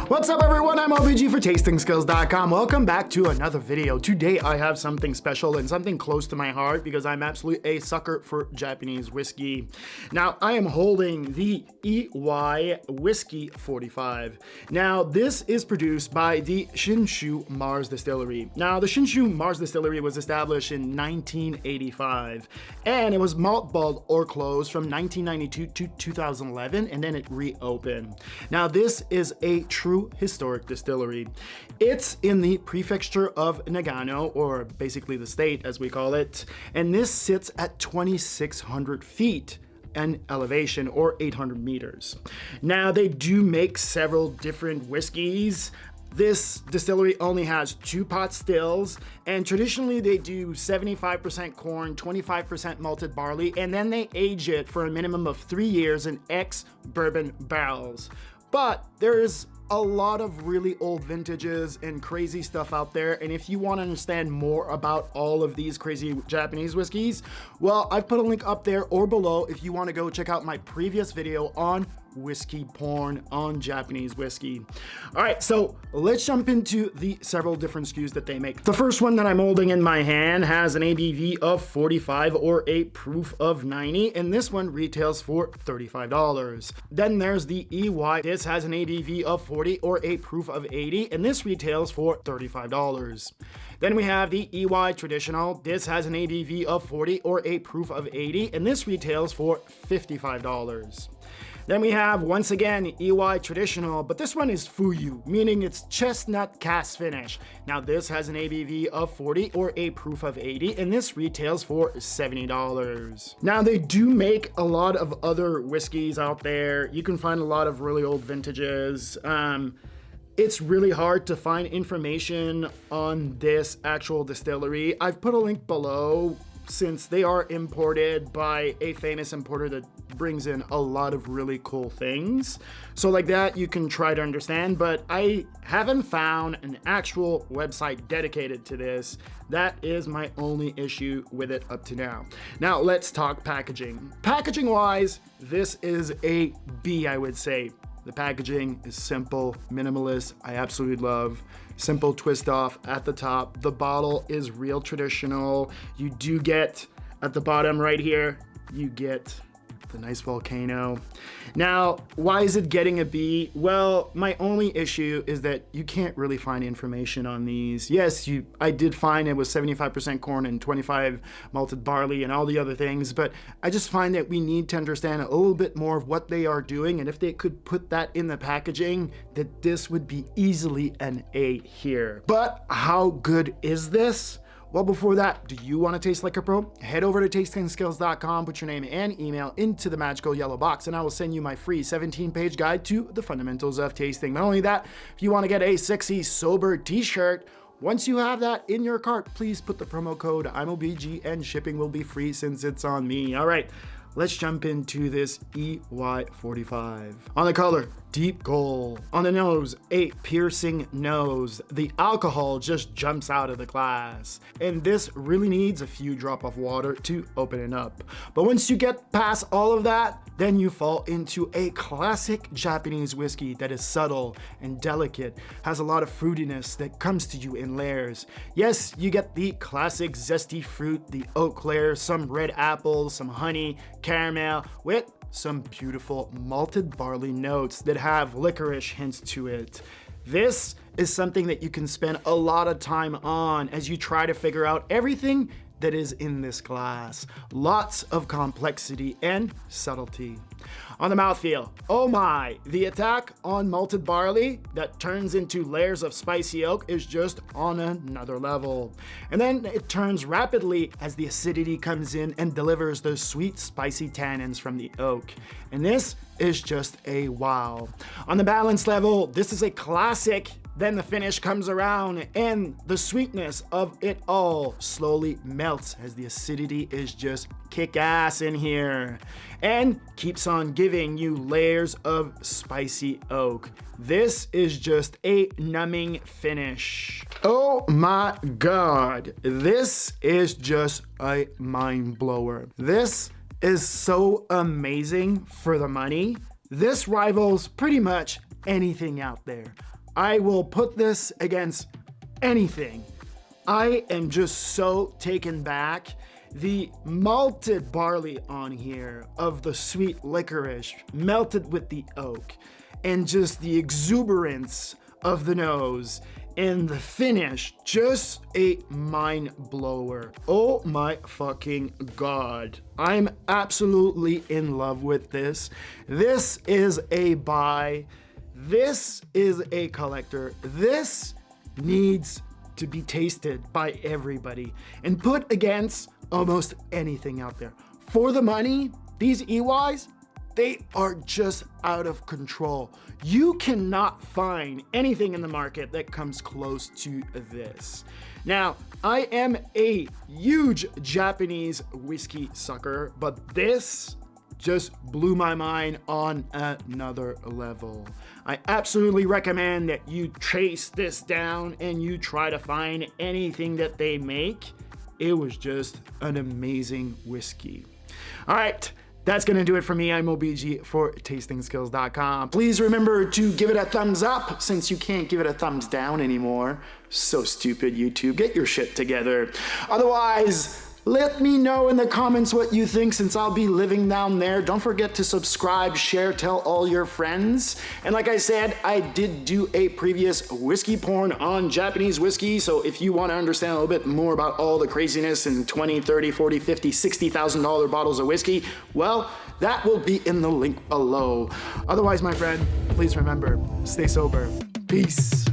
What's up everyone, I'm IAMOBG for TastingSkills.com. Welcome back to another video. Today I have something special and something close to my heart because I'm absolutely a sucker for Japanese whiskey. Now I am holding the Iwai Whiskey 45. Now this is produced by the Shinshu Mars Distillery. Now the Shinshu Mars Distillery was established in 1985 and it was mothballed or closed from 1992 to 2011 and then it reopened. Now this is a true historic distillery. It's in the prefecture of Nagano, or basically the state as we call it, and this sits at 2,600 feet in elevation, or 800 meters. Now they do make several different whiskeys. This distillery only has 2 pot stills, and traditionally they do 75% corn, 25% malted barley, and then they age it for a minimum of 3 years in ex-bourbon barrels. But there's a lot of really old vintages and crazy stuff out there, and if you want to understand more about all of these crazy Japanese whiskeys, well, I've put a link up there or below if you want to go check out my previous video on whiskey porn on Japanese whiskey. All right, so let's jump into the several different SKUs that they make. The first one that I'm holding in my hand has an ABV of 45 or a proof of 90, and this one retails for $35. Then there's the Iwai. This has an ABV of 40 or a proof of 80, and this retails for $35. Then we have the Iwai Traditional. This has an ABV of 40 or a proof of 80, and this retails for $55. Then we have, once again, Iwai Traditional, but this one is Fuyu, meaning it's chestnut cast finish. Now this has an ABV of 40 or a proof of 80, and this retails for $70. Now they do make a lot of other whiskeys out there. You can find a lot of really old vintages. It's really hard to find information on this actual distillery. I've put a link below since they are imported by a famous importer that brings in a lot of really cool things. So like that, you can try to understand, but I haven't found an actual website dedicated to this. That is my only issue with it up to now. Now let's talk packaging. Packaging wise, this is a B, I would say. The packaging is simple, minimalist. I absolutely love. Simple twist off at the top. The bottle is real traditional. You do get at the bottom right here, you get the nice volcano. Now, why is it getting a B? Well, my only issue is that you can't really find information on these. Yes, I did find it was 75% corn and 25 malted barley and all the other things, but I just find that we need to understand a little bit more of what they are doing, and if they could put that in the packaging, that this would be easily an A here. But how good is this? Well, before that, do you want to taste like a pro? Head over to TastingSkills.com, put your name and email into the magical yellow box, and I will send you my free 17-page guide to the fundamentals of tasting. Not only that, if you want to get a sexy, sober t-shirt, once you have that in your cart, please put the promo code IAMOBG and shipping will be free since it's on me. All right, let's jump into this Iwai 45. On the color, deep gold. On the nose, a piercing nose. The alcohol just jumps out of the glass. And this really needs a few drops of water to open it up. But once you get past all of that, then you fall into a classic Japanese whiskey that is subtle and delicate, has a lot of fruitiness that comes to you in layers. Yes, you get the classic zesty fruit, the oak layer, some red apples, some honey, caramel, with some beautiful malted barley notes that have licorice hints to it. This is something that you can spend a lot of time on as you try to figure out everything that is in this glass. Lots of complexity and subtlety. On the mouthfeel, oh my, the attack on malted barley that turns into layers of spicy oak is just on another level. And then it turns rapidly as the acidity comes in and delivers those sweet, spicy tannins from the oak. And this is just a wow. On the balance level, this is a classic. Then the finish comes around and the sweetness of it all slowly melts as the acidity is just kick-ass in here and keeps on giving you layers of spicy oak. This is just a numbing finish. Oh my God, this is just a mind blower. This is so amazing for the money. This rivals pretty much anything out there. I will put this against anything. I am just so taken back. The malted barley on here of the sweet licorice melted with the oak, and just the exuberance of the nose and the finish, just a mind blower. Oh my fucking God. I'm absolutely in love with this. This is a buy. This is a collector. This needs to be tasted by everybody and put against almost anything out there. For the money, these Iwais, they are just out of control. You cannot find anything in the market that comes close to this. Now, I am a huge Japanese whiskey sucker, but this just blew my mind on another level. I absolutely recommend that you trace this down and you try to find anything that they make. It was just an amazing whiskey. All right, that's gonna do it for me. I'm IAMOBG for tastingskills.com. Please remember to give it a thumbs up since you can't give it a thumbs down anymore. So stupid, YouTube. Get your shit together. Otherwise, let me know in the comments what you think since I'll be living down there. Don't forget to subscribe, share, tell all your friends. And like I said, I did do a previous whiskey porn on Japanese whiskey. So if you want to understand a little bit more about all the craziness in $20, $30, $40, $50, $60,000 bottles of whiskey, well, that will be in the link below. Otherwise, my friend, please remember, stay sober. Peace.